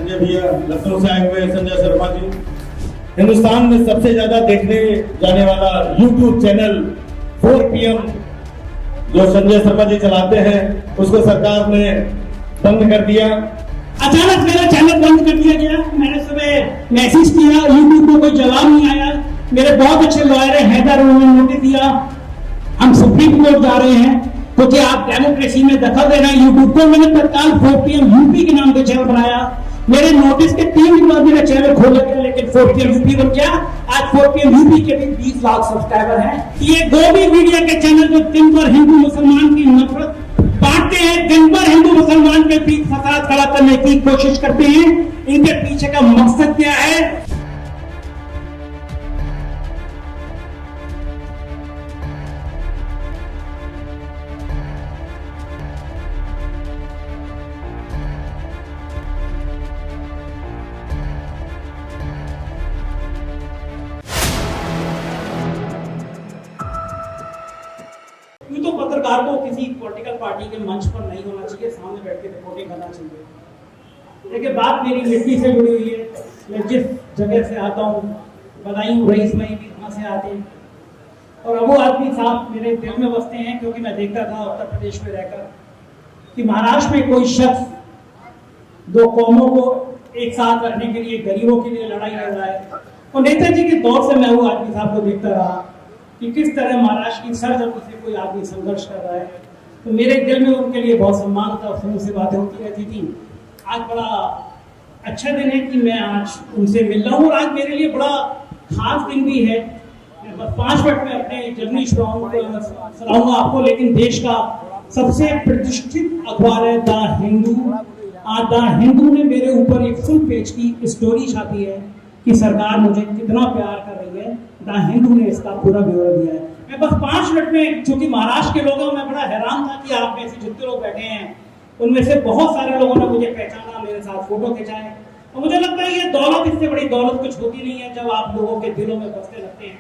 संजय भैया, लखनऊ से आए हुए संजय शर्मा जी। हिंदुस्तान में सबसे ज्यादा देखने जाने वाला YouTube चैनल 4 PM जो संजय शर्मा जी चलाते हैं, उसको सरकार ने बंद कर दिया। अचानक मेरा चैनल बंद कर दिया गया। मैंने सुबह मैसेज किया, YouTube को कोई जवाब नहीं आया। मेरे बहुत अच्छे लॉयर है हैदर, उन्होंने नोटिस दिया, हम सुप्रीम कोर्ट जा रहे हैं क्योंकि आप डेमोक्रेसी में दखल दे रहे हैं यूट्यूब को। मैंने तत्काल 4 PM यूपी के नाम पे चैनल बनाया। मेरे नोटिस के 3 दिन बाद मेरा चैनल खोला गया, लेकिन 4 PM यूपी बन गया। आज 4 PM यूपी के भी 20 लाख सब्सक्राइबर हैं। ये गोभी मीडिया के चैनल जो दिन भर हिंदू मुसलमान की नफरत बांटते हैं, दिन भर हिंदू मुसलमान के बीच फसाद खड़ा करने की कोशिश करते हैं, इनके पीछे का मकसद क्या है? तो पत्रकार को किसी पॉलिटिकल पार्टी के मंच पर नहीं होना चाहिए, सामने बैठ के रिपोर्टिंग करना चाहिए। लेकिन बात मेरी मिट्टी से जुड़ी हुई है। मैं जिस जगह से आता हूँ, बदायूं रईस में भी वहाँ से आते हैं, और अब वो आदमी साहब मेरे दिल में बसते हैं, क्योंकि मैं देखता था उत्तर प्रदेश में रहकर कि महाराष्ट्र में कोई शख्स 2 कौमों को एक साथ रखने के लिए, गरीबों के लिए लड़ाई लड़ रहा है। और नेताजी के दौर से मैं वो आदमी साहब को देखता रहा कि किस तरह महाराष्ट्र की सरजमीं से कोई आदमी संघर्ष कर रहा है। तो मेरे दिल में उनके लिए बहुत सम्मान था, उससे मुझसे बातें होती रहती थी। आज बड़ा अच्छा दिन है कि मैं आज उनसे मिल रहा हूँ, और आज मेरे लिए बड़ा खास दिन भी है। मैं बस 5 मिनट में अपने जर्नी सुनाऊंगा आपको, लेकिन देश का सबसे प्रतिष्ठित अखबार है द हिंदू। आज द हिंदू ने मेरे ऊपर एक फुल पेज की स्टोरी छापी है कि सरकार मुझे कितना प्यार कर रही है। द हिंदू ने इसका पूरा ब्यौरा दिया है। मैं बस 5 मिनट में, चूंकि महाराष्ट्र के लोगों में बड़ा हैरान था कि आप में से जितने लोग बैठे हैं उनमें से बहुत सारे लोगों ने मुझे पहचाना, मेरे साथ फोटो खिंचाए। और मुझे लगता है ये दौलत, इससे बड़ी दौलत कुछ होती नहीं है जब आप लोगों के दिलों में बसते लगते हैं।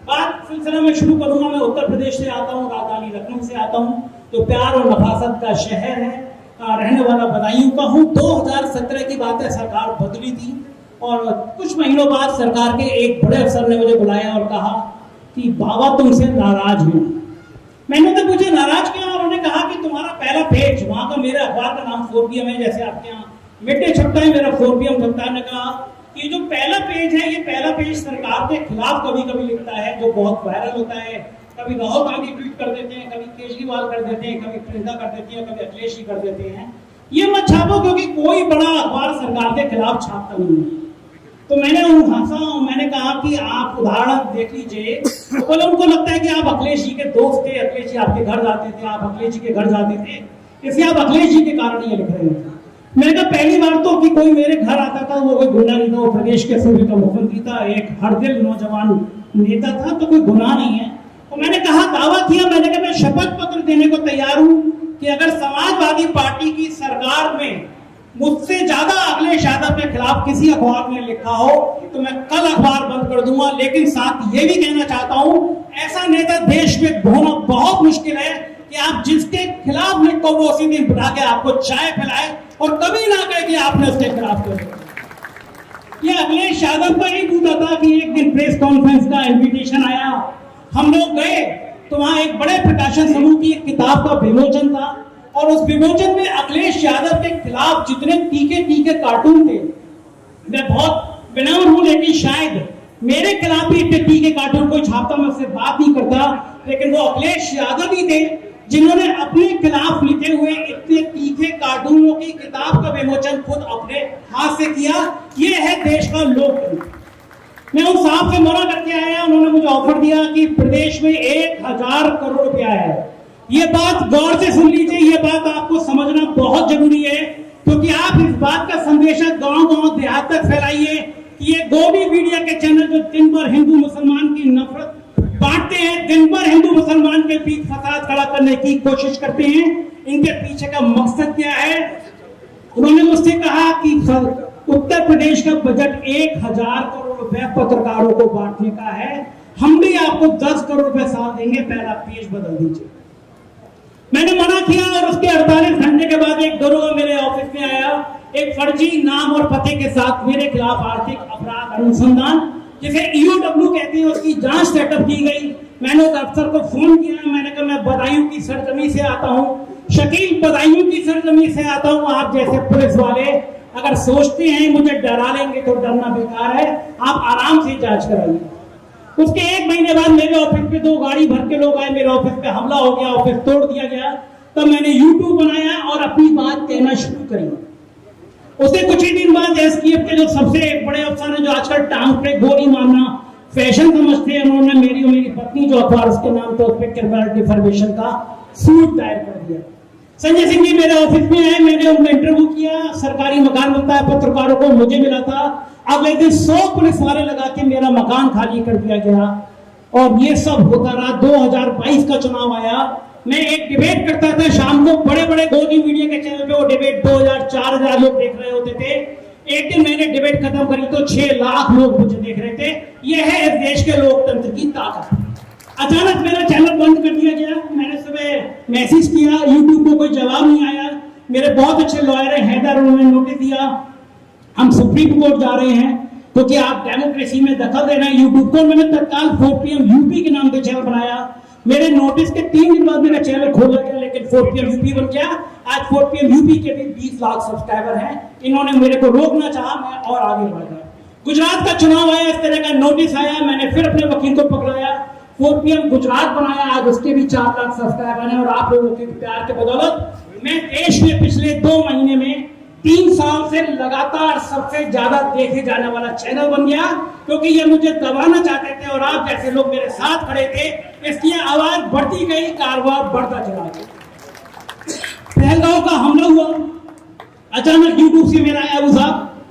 बात सिलसिला में शुरू करूंगा। मैं उत्तर प्रदेश से आता हूँ, राजधानी लखनऊ से आता हूँ, जो प्यार और नफासत का शहर है। रहने वाला बदायूं का हूँ। 2017 की बात है, सरकार बदली थी, और कुछ महीनों बाद सरकार के एक बड़े अफसर ने मुझे बुलाया और कहा कि बाबा तुमसे नाराज हूं। मैंने तो पूछा नाराज क्यों? उन्होंने कहा कि तुम्हारा पहला पेज, वहां का मेरे अखबार का नाम 4 PM है, जैसे आपके यहाँ मिट्टे छपता है, मेरा 4 PM छपता है। ने कहा कि जो पहला पेज है, ये पहला पेज सरकार के खिलाफ कभी कभी लिखता है, जो बहुत वायरल होता है। कभी राहुल गांधी ट्वीट कर देते हैं, कभी केजरीवाल कर देते हैं, कभी प्रियंका कर देती है, कभी अखिलेश जी कर देते हैं। ये मत छापो, क्योंकि कोई बड़ा अखबार सरकार के खिलाफ छापता नहीं है। तो मैंने हंसा, मैंने कहा कि आप उदाहरण देख लीजिए। तो बोले उनको लगता है कि आप अखिलेश जी के दोस्त थे, अखिलेश जी आपके घर जाते थे, आप अखिलेश जी के घर जाते थे, इसलिए आप अखिलेश जी के कारण ये लिख रहे हैं। मैंने कहा पहली बार तो कि कोई मेरे घर आता था, वो कोई गुनाह नहीं था, वो प्रदेश के सूबे का मुख्यमंत्री था, एक हरदिल नौजवान नेता था, तो कोई गुनाह नहीं है। तो मैंने कहा, दावा किया, मैंने कहा मैं शपथ पत्र देने को तैयार हूं कि अगर समाजवादी पार्टी की सरकार में मुझसे ज्यादा अखिलेश यादव के खिलाफ किसी अखबार में लिखा हो तो मैं कल अखबार बंद कर दूंगा। लेकिन साथ ये भी कहना चाहता हूं, ऐसा नेता देश में होना बहुत मुश्किल है कि आप जिसके खिलाफ लिखो वो उसी दिन बुला के आपको चाय पिलाए और कभी ना कहे कि आपने उसके खिलाफ कर। ये अखिलेश यादव का ही बूता था कि एक दिन प्रेस कॉन्फ्रेंस का इन्विटेशन आया, हम लोग गए तो वहां एक बड़े प्रकाशन समूह की एक किताब का विमोचन था, और उस विमोचन में अखिलेश यादव के खिलाफ जितने तीखे तीखे कार्टून थे, मैं बहुत विनम्र हूं, लेकिन शायद मेरे खिलाफ भी इतने तीखे कार्टून कोई छापता, मैं उससे बात नहीं करता, लेकिन वो अखिलेश यादव ही थे जिन्होंने अपने खिलाफ लिखे हुए इतने तीखे कार्टूनों की किताब का विमोचन खुद अपने हाथ से किया। ये है देश का लोकतंत्र। मैं उन साहब से मना करके आया, उन्होंने मुझे ऑफर दिया कि प्रदेश में 1000 करोड़ रुपया है। ये बात गौर से सुन लीजिए, ये बात आपको समझना बहुत जरूरी है, क्योंकि आप इस बात का संदेशा गांव-गांव देहात तक फैलाइए कि ये गोभी मीडिया के चैनल जो दिन भर हिंदू मुसलमान की नफरत बांटते हैं, दिन भर हिंदू मुसलमान के बीच फसाद खड़ा करने की कोशिश करते हैं, इनके पीछे का मकसद क्या है? उन्होंने मुझसे कहा कि उत्तर प्रदेश का बजट 1000 करोड़ रुपए पत्रकारों को बांटने का है, हम भी आपको 10 करोड़ रुपए साथ देंगे, पहला पेज बदल दीजिए। मैंने मना किया और उसके 48 घंटे के बाद एक दरोगा मेरे ऑफिस में आया, एक फर्जी नाम और पते के साथ मेरे खिलाफ आर्थिक अपराध अनुसंधान जिसे ईओडब्ल्यू कहते हैं उसकी जांच सेटअप की गई। मैंने उस अफसर को फोन किया, मैंने कहा मैं बदायूं की सरजमी से आता हूँ, शकील बदायूं की सरजमी से आता हूँ। आप जैसे पुलिस वाले अगर सोचते हैं मुझे डरा लेंगे तो डरना बेकार है, आप आराम से जांच कराइए। उसके 1 महीने बाद मेरे ऑफिस पे 2 गाड़ी भर के लोग आए, मेरे ऑफिस पे हमला हो गया, ऑफिस तोड़ दिया गया। तब मैंने यूट्यूब बनाया और अपनी बात कहना शुरू करी। उसके कुछ ही दिन बाद एसटीएफ के जो सबसे बड़े अफसर हैं, जो आजकल टांग पे गोली मारना फैशन समझते हैं, उन्होंने मेरी और मेरी पत्नी जो अखबार उसके नाम पे उस पर क्रिमिनल डिफॉर्मेशन का सूट दायर कर दिया। संजय सिंह जी मेरे ऑफिस में आए, मैंने उनका इंटरव्यू किया। सरकारी मकान मिलता है पत्रकारों को, मुझे मिला था। अगले दिन 100 पुलिस वाले लगा के मेरा मकान खाली कर दिया गया और ये सब होता रहा। 2022 का चुनाव आया, मैं एक डिबेट करता था शाम को, बड़े बड़े गोदी मीडिया के चैनल पे वो डिबेट 2000-4000 लोग देख रहे होते थे। एक दिन मैंने डिबेट खत्म करी तो 6 लाख लोग मुझे देख रहे थे। यह है इस देश के लोकतंत्र की ताकत। अचानक मेरा चैनल बंद कर दिया गया। मैंने सुबह मैसेज किया, यूट्यूब को कोई जवाब नहीं आया। मेरे बहुत अच्छे लॉयर है हैदर, उन्होंने नोटिस दिया हम सुप्रीम कोर्ट जा रहे हैं क्योंकि आप डेमोक्रेसी में दखल दे रहे हैं यूट्यूब को। मैंने तत्काल 4PM यूपी के नाम पे चैनल बनाया। मेरे नोटिस के 3 दिन बाद मेरा चैनल खोला गया, लेकिन 4PM यूपी बन गया। आज 4PM यूपी के भी 20 लाख सब्सक्राइबर हैं। इन्होंने मेरे को रोकना चाहा, मैं और आगे बढ़ गया। गुजरात का चुनाव आया, इस तरह का नोटिस आया, मैंने फिर अपने वकील को पकड़ाया, 4PM गुजरात बनाया। आज उसके भी 4 लाख सब्सक्राइबर हैं और आप लोगों के प्यार के बदौलत मैं देश में पिछले 2 महीने में 3 साल से लगातार सबसे ज्यादा देखे जाने वाला चैनल बन गया, क्योंकि ये मुझे दबाना चाहते थे और आप जैसे लोग मेरे साथ खड़े थे, इसलिए आवाज बढ़ती गई, कारोबार बढ़ता चला गया। पहलगांव का हमला हुआ, अचानक यूट्यूब से मेरा आया साहब,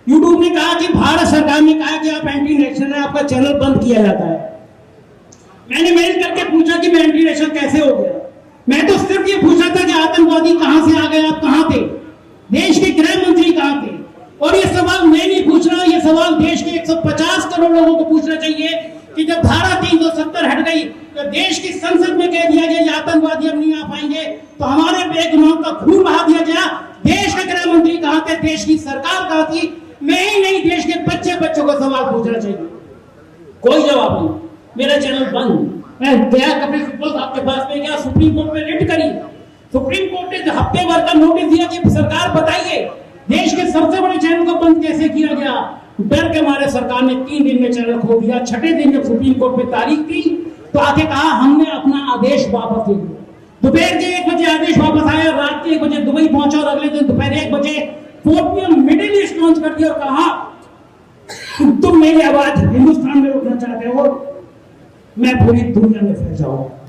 यूट्यूब ने कहा कि भारत सरकार ने कहा कि आप एंटी नेशनल है, आपका चैनल बंद किया जाता है। मैंने मेल करके पूछा कि मैं एंटी नेशनल कैसे हो गया। मैं तो सिर्फ ये पूछा था कि आतंकवादी कहां से आ गए, आप कहां थे, देश के गृह मंत्री कहां थे। और ये सवाल मैं नहीं पूछ रहा, ये सवाल देश के 150 करोड़ लोगों को पूछना चाहिए कि जब धारा 370 हट गई तो देश की संसद में कह दिया गया आतंकवादी अब नहीं आ पाएंगे, तो हमारे बेगुनाहों का खून बहा दिया गया। देश के गृह मंत्री कहां थे, देश की सरकार कहां थी। मैं ही नहीं, देश के बच्चों को सवाल पूछना चाहिए, कोई जवाब नहीं। मेरा चैनल बंद। मैं गया कपिल सिब्बल साहब के पास में गया, सुप्रीम कोर्ट में रिट करी। सुप्रीम कोर्ट ने हफ्ते भर का नोटिस दिया कि सरकार बताइए देश के सबसे बड़े चैनल को बंद कैसे किया गया। डर के मारे सरकार ने 3 दिन में चैनल खो दिया। 6ठे दिन जब सुप्रीम कोर्ट में तारीख थी तो आके कहा हमने अपना आदेश वापस ले लिया। दोपहर के 1 बजे आदेश वापस आया, रात के 1 बजे दुबई पहुंचा और अगले दिन दोपहर 1 बजे 4PM मिडिल ईस्ट लॉन्च कर दिया और कहा तुम मेरी आवाज हिंदुस्तान में रोकना चाहते हो, मैं पूरी दुनिया में फैल जाऊंगा।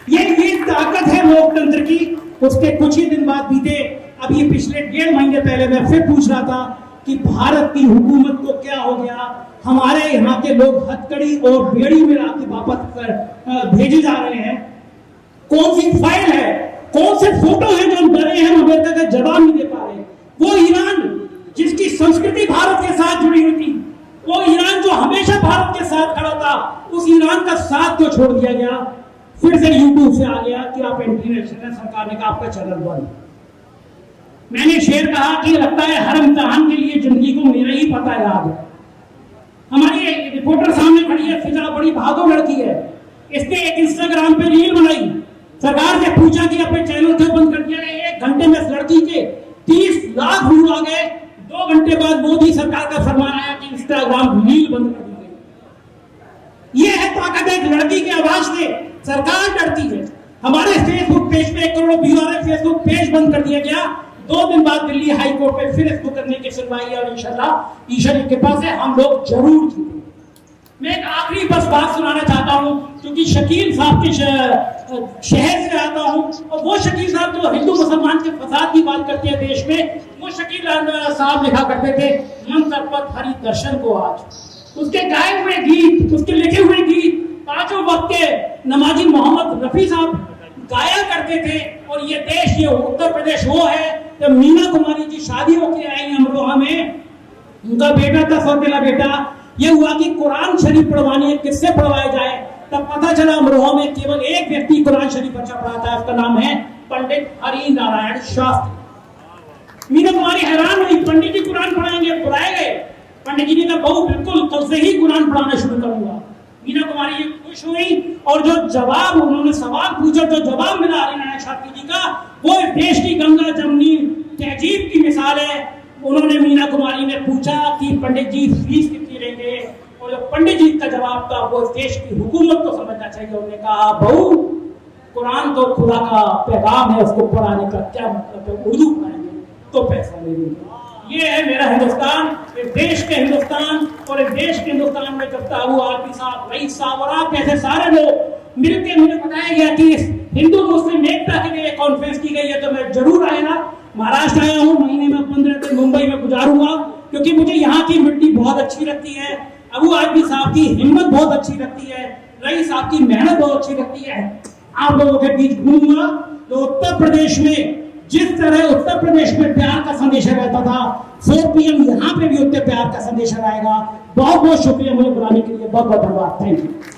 ये ताकत है लोकतंत्र की। उसके कुछ ही दिन बाद बीते, अभी पिछले 1.5 महीने पहले मैं फिर पूछ रहा था कि भारत की हुकूमत को क्या हो गया। हमारे यहाँ के लोग हथकड़ी और बेड़ी में आके वापस भेजे जा रहे हैं। कौन सी फाइल है, कौन से फोटो है जो हम डरे हैं, अमेरिका का जवाब नहीं दे पा रहे। वो ईरान जिसकी संस्कृति भारत के साथ जुड़ी हुई थी, वो ईरान जो हमेशा भारत के साथ खड़ा था, उस ईरान का साथ क्यों छोड़ दिया गया। फिर से यूट्यूब से आ गया कि आप एंटी नेशनल, सरकार ने कहा आपका चैनल बंद। मैंने शेर कहा कि लगता है हर इम्तिहान के लिए जिंदगी को मेरा ही पता याद है। हमारी रिपोर्टर सामने खड़ी है, फिजा बड़ी बहादुर लड़की है, इसने एक इंस्टाग्राम पे रील बनाई। सरकार से पूछा कि अपने चैनल क्यों बंद कर दिया गया। 1 घंटे में इस लड़की के 30 लाख व्यू आ गए। 2 घंटे बाद मोदी सरकार का फरमान आया कि इंस्टाग्राम रील बंद कर दी गई। ये है ताकत एक लड़की की आवाज से। सरकार डरती है। हमारे फेसबुक पेज पे 1 करोड़ व्यू आ रहे, फेसबुक पेज बंद कर दिया गया। 2 दिन बाद दिल्ली हाई कोर्ट में फिर इसको करने की सुनवाई और इंशाल्लाह ईश्वर की कृपा से हम लोग जरूर जीतेंगे। मैं एक आखिरी बस बात सुनाना चाहता हूं, क्योंकि शकील साहब के शहर से आता हूं और वो शकील साहब जो हिंदू मुसलमान के फसाद की बात करते हैं देश में, वो शकील साहब लिखा करते थे मन तत्पत हरि दर्शन को आज। उसके गाए हुए गीत, उसके लिखे हुए गीत 5 वक्त के नमाजी मोहम्मद रफी साहब गाया करते थे। और ये देश, ये उत्तर प्रदेश वो है जब मीना कुमारी जी शादी होकर आई अमरोहा में, उनका बेटा था सौतेला बेटा। ये हुआ कि कुरान शरीफ पढ़वानी है, किससे पढ़वाया जाए, तब पता चला अमरोहा में केवल एक व्यक्ति कुरान शरीफ अच्छा पढ़ाता है, उसका नाम है पंडित हरि नारायण शास्त्री। मीना कुमारी हैरान हुई, पंडित जी कुरान पढ़ाएंगे, बुलाए गए। पंडित जी ने कहा बहू बिल्कुल कल से ही कुरान पढ़ाना शुरू करूंगा। मीना कुमारी जी खुश हुई और जो जवाब उन्होंने सवाल पूछा, जो जवाब मिला हरिनारायण शास्त्री जी का, वो इस देश की गंगा जमुनी तहजीब की मिसाल है। उन्होंने मीना कुमारी ने पूछा कि पंडित जी फीस कितनी लेंगे, और जो पंडित जी का जवाब था वो इस देश की हुकूमत को समझना चाहिए। उन्होंने कहा बहू कुरान तो खुदा का पैगाम है, उसको पढ़ाने का क्या मतलब है, उर्दू पढ़ाएंगे तो पैसा ले लेंगे। ये है मेरा हिंदुस्तान, इस देश के हिंदुस्तान। और इस देश के हिंदुस्तान में जब ताऊ आरपी साहब, रईस साहब और आप जैसे सारे लोग मिलके, मुझे बताया गया कि इस हिंदू मुस्लिम एकता के लिए कॉन्फ्रेंस की गई है, तो मैं जरूर आएगा। महाराष्ट्र आया हूँ, महीने में 15 दिन मुंबई में गुजारूंगा, क्योंकि मुझे यहाँ की मिट्टी बहुत अच्छी लगती है। अबू आरपी साहब की हिम्मत बहुत अच्छी लगती है, रईस साहब की मेहनत बहुत अच्छी लगती है। आप लोगों के बीच घूमूंगा तो उत्तर प्रदेश में जिस तरह उत्तर प्रदेश में प्यार का संदेश रहता था, 4 PM यहाँ पे भी उतने प्यार का संदेश आएगा। बहुत बहुत शुक्रिया मुझे बुलाने के लिए, बहुत बहुत धन्यवाद। Thank you.